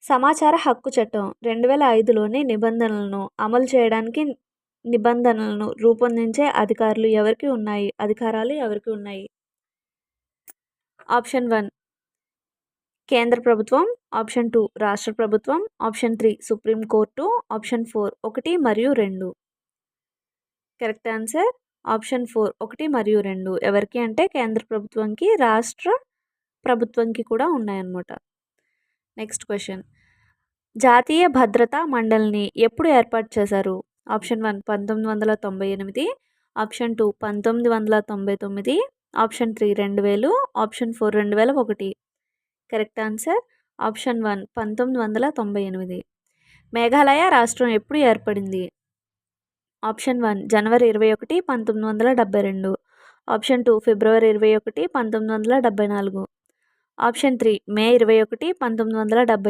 సమాచార హక్కు చట్టం 2005లోని నిబంధనలను అమలు చేయడానికి నిబంధనలను రూపొందించే అధికారాలు ఎవరికి ఉన్నాయి? ఆప్షన్ 1 కేంద్ర ప్రభుత్వం, ఆప్షన్ 2 రాష్ట్ర ప్రభుత్వం, ఆప్షన్ 3 సుప్రీంకోర్టు, ఆప్షన్ 4 1 మరియు 2. కరెక్ట్ ఆన్సర్ ఆప్షన్ 4 1 మరియు 2. ఎవరికి అంటే కేంద్ర ప్రభుత్వంకి, రాష్ట్ర ప్రభుత్వంకి కూడా ఉన్నాయన్నమాట. నెక్స్ట్ క్వశ్చన్, జాతీయ భద్రతా మండలిని ఎప్పుడు ఏర్పాటు చేశారు? Option 1 1998, option 2 1999, option 3 2000, option 4 2001. Correct answer option 1 1998. Meghalaya రాష్ట్రం ఎప్పుడు ఏర్పడింది? ఆప్షన్ 1 జనవరి 21, 1972, ఆప్షన్ 2 ఫిబ్రవరి 21, 1974, ఆప్షన్ 3 మే 21, 1970.